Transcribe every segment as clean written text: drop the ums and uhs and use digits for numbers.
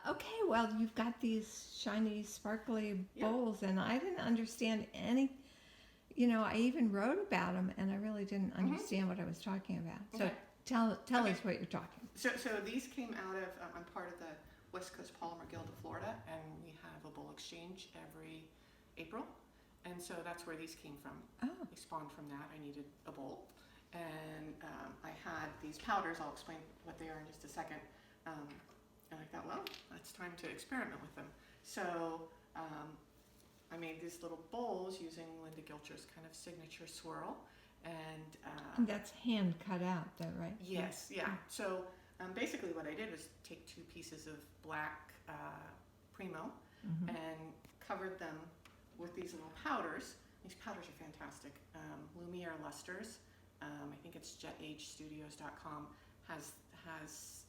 Okay, well, you've got these shiny, sparkly Yeah. bowls, and I didn't understand any. I even wrote about them, and I really didn't understand what I was talking about. So Okay. tell Okay. us what you're talking. So these came out of, I'm part of the West Coast Polymer Guild of Florida, and we have a bowl exchange every April. And so that's where these came from. Oh, They spawned from that. I needed a bowl. And I had these powders. I'll explain what they are in just a second. And I thought, well, it's time to experiment with them. So I made these little bowls using Linda Gilcher's kind of signature swirl. And that's hand cut out, though, right? yes, yeah. So basically what I did was take 2 pieces of black Primo and covered them with these little powders. These powders are fantastic. Lumiere Lusters, I think it's jetagestudios.com, has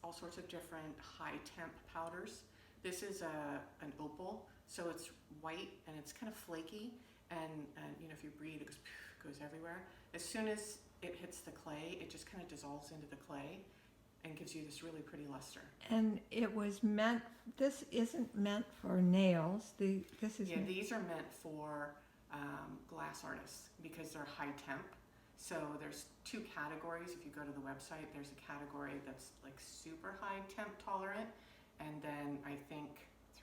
all sorts of different high temp powders. This is an opal, so it's white and it's kind of flaky, and if you breathe, it goes everywhere. As soon as it hits the clay, it just kind of dissolves into the clay and gives you this really pretty luster. And it was meant. This isn't meant for nails. This is. Yeah, these are meant for glass artists because they're high temp. So there's 2 categories. If you go to the website, there's a category that's like super high temp tolerant, and then I think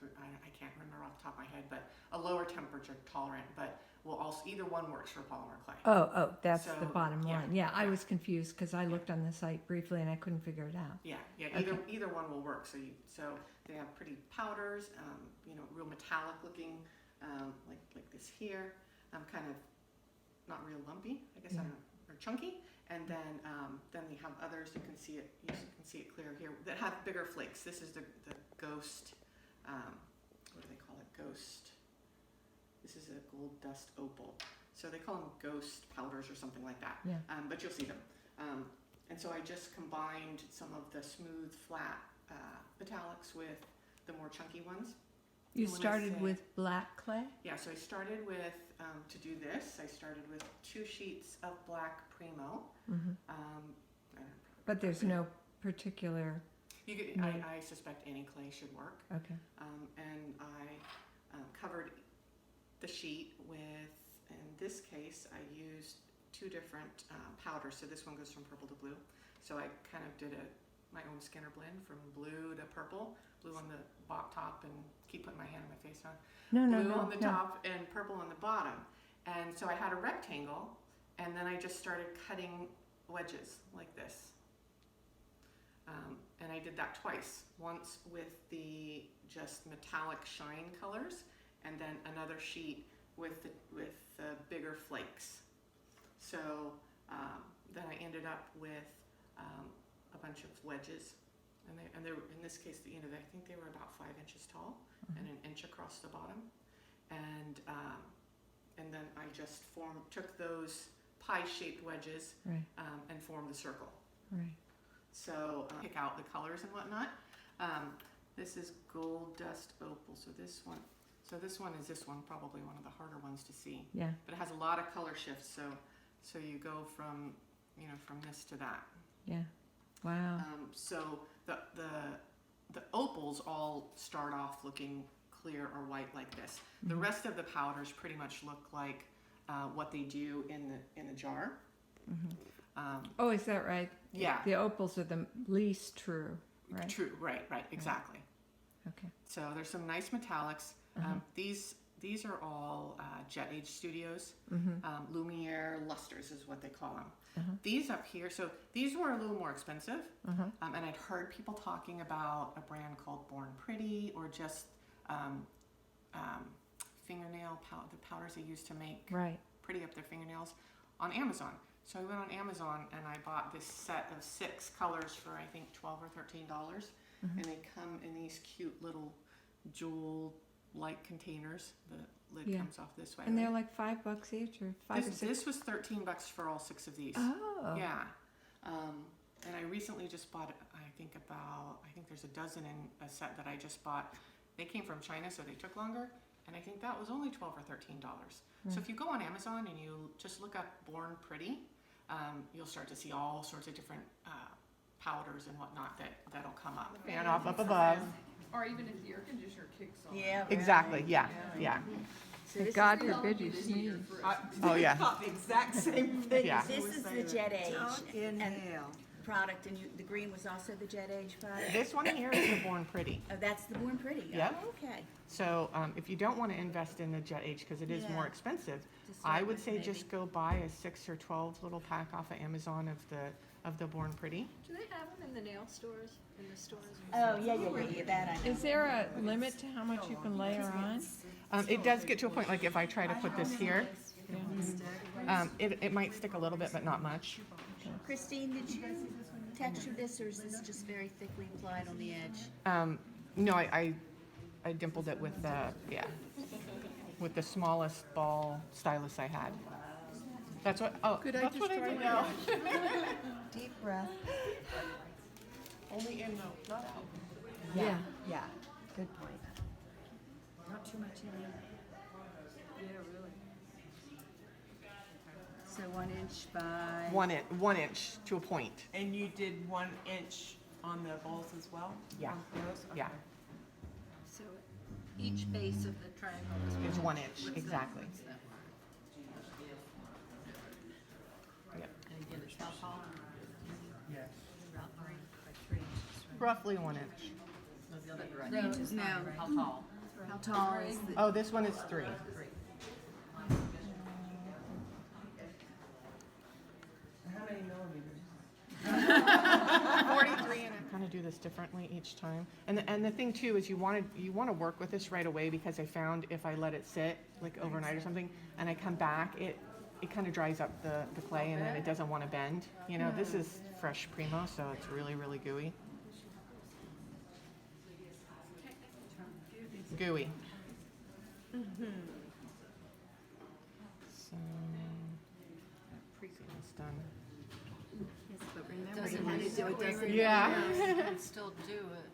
I can't remember off the top of my head, but a lower temperature tolerant, but will also, either one works for polymer clay. Oh, that's So, the bottom yeah, line. Yeah, I yeah. was confused because I looked on the site briefly and I couldn't figure it out. Yeah, Okay. either one will work. So they have pretty powders, real metallic looking, like this here, kind of not real lumpy, I guess, I don't know, or chunky. And then they have others. You can see it clear here that have bigger flakes. This is the ghost. What do they call it? Ghost. This is a gold dust opal. So they call them ghost powders or something like that. Yeah. But you'll see them. And so I just combined some of the smooth, flat metallics with the more chunky ones. You When I started say- with black clay? Yeah, so I started with, to do this, I started with 2 sheets of black Primo. But there's no particular. You could, No. I suspect any clay should work. Okay. And I covered the sheet with, in this case, I used 2 different powders. So this one goes from purple to blue. So I kind of did my own Skinner blend from blue to purple. Blue on the top, and keep putting my hand on my face on. Blue on the top and purple on the bottom. And so I had a rectangle, and then I just started cutting wedges like this. And I did that twice. Once with the just metallic shine colors, and then another sheet with the bigger flakes. So then I ended up with a bunch of wedges, and they were, in this case, I think they were about 5 inches tall and an inch across the bottom, and then I just took those pie-shaped wedges Right. And formed the circle. Right. So pick out the colors and whatnot. This is gold dust opal. So this one is this one, probably one of the harder ones to see. Yeah. But it has a lot of color shifts. So you go from this to that. Yeah. Wow. So the opals all start off looking clear or white like this. The rest of the powders pretty much look like what they do in the jar. Oh, is that right? Yeah. The opals are the least true, right? True. Right. Exactly. Okay. So there's some nice metallics. These are all Jet Age Studios. Lumiere Lusters is what they call them. These up here, so these were a little more expensive. And I'd heard people talking about a brand called Born Pretty, or just fingernail the powders they use to make pretty up their fingernails on Amazon. So I went on Amazon and I bought this set of 6 colors for I think $12 or $13, and they come in these cute little jewel-like containers. The lid comes off this way. And they're like $5 each, or 5 or 6. This was $13 for all 6 of these. Oh. Yeah. And I recently just bought, I think there's a dozen in a set that I just bought. They came from China, so they took longer. And I think that was only $12 or $13. So if you go on Amazon and you just look up Born Pretty, you'll start to see all sorts of different powders and whatnot that'll come up. And up above. Or even if the air conditioner kicks on. Yeah. Exactly, yeah, yeah. So this God is the, forbid you sneeze. Oh, yeah. thought the exact same thing. Yeah. this is the Jet Age Don't inhale. product, and the green was also the Jet Age product. This one here is the Born Pretty. Oh, that's the Born Pretty. Yep. Oh, okay. So if you don't want to invest in the Jet Age because it is more Yeah. expensive, To start I would with, say maybe. just go buy a 6 or 12 little pack off of Amazon of the Born Pretty. Do they have them in the nail stores, in the stores? Oh, yeah, that I know. Is there a limit to how much you can layer on? It does get to a point, like if I try to put this here, it might stick a little bit, but not much. Christine, did you texture this, or is this just very thickly applied on the edge? No, I dimpled it with with the smallest ball stylus I had. That's what. Oh, that's what I did now. Deep breath. Only in, not out. Yeah. Yeah. Good point. Not too much in. Yeah, really. So 1 inch by. 1 inch to a point. And you did 1 inch on the balls as well? Yeah. On those? Yeah, So each base of the triangle it's 1 inch exactly. Yep. And again, it's how tall? About 3 inches. Roughly 1 inch. No. How tall? How tall is the? Oh, this one is 3. How many millimeters? 43, and I kind of do this differently each time. And the thing too is you want to work with this right away, because I found if I let it sit like overnight or something and I come back, it kind of dries up the clay, and then it doesn't want to bend. You know, this is fresh Primo, so it's really, really gooey. Gooey. So, it's done. But remember, Doesn't you had to do it, doesn't it? Yeah. You can still do it.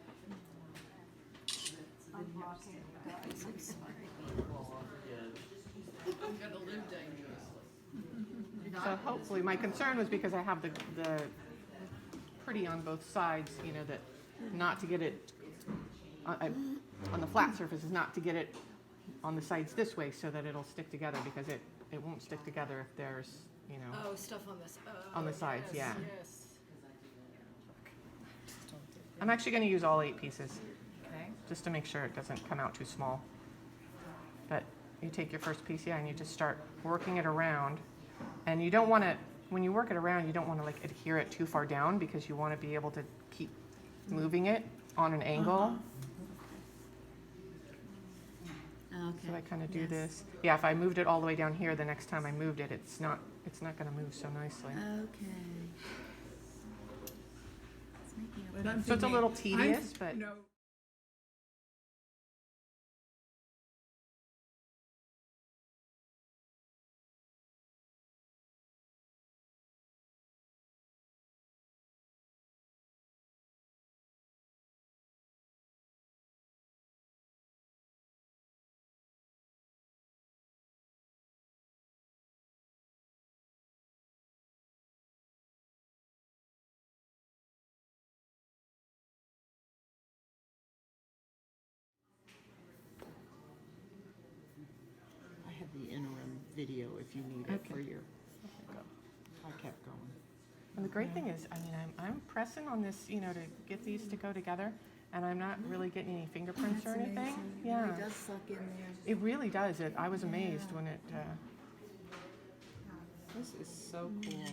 Gotta live dangerous. So hopefully, my concern was because I have the pretty on both sides, you know, that not to get it on the flat surface is not to get it on the sides this way so that it'll stick together, because it won't stick together if there's, you know, Oh, stuff on this. on the sides, yes, yeah. Yes. I'm actually going to use all 8 pieces Okay. just to make sure it doesn't come out too small. But you take your first piece, yeah, and you just start working it around. And you don't want to, when you work it around, you don't want to like adhere it too far down, because you want to be able to keep moving it on an angle. Okay. So I kind of do Yes. this. Yeah, if I moved it all the way down here, the next time I moved it, it's not going to move so nicely. Okay. It's making a So it's a little tedious, but I have the interim video if you need it for your. I kept going. and the great thing is, I mean, I'm pressing on this, you know, to get these to go together, and I'm not really getting any fingerprints or anything. It Yeah, really does suck in there. it really does. I was amazed when it. This is so cool.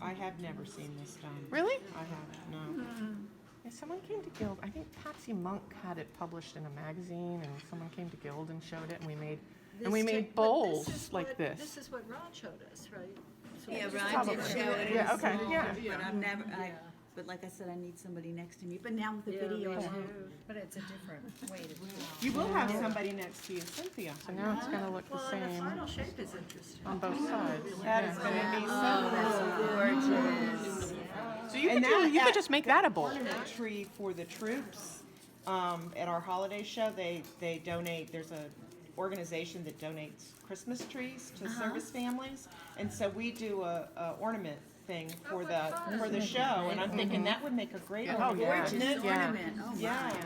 I have never seen this done. Really? I haven't, no. Yeah, someone came to Guild. I think Patsy Monk had it published in a magazine, and someone came to Guild and showed it, and we made bowls like this. This is what Ron showed us, right? So Yeah, this is Ron how did it show it. Yeah, okay, yeah. But I've never, but like I said, I need somebody next to me. But now with the Yeah, video, me I too. won't. But it's a different way to do it. You will have somebody next to you, Cynthia. So now it's going to look the Well, and the same final shape is interesting. on both sides. That is going to be Oh, so that's gorgeous. So you And could that- just make that a bowl. ornament tree for the troops. At our holiday show, they donate. There's a organization that donates Christmas trees to service families, and so we do a ornament thing for the show. And I'm thinking that would make a great Oh, ornament. yeah. Gorgeous wouldn't it? ornament. Oh, my. Yeah. Yeah.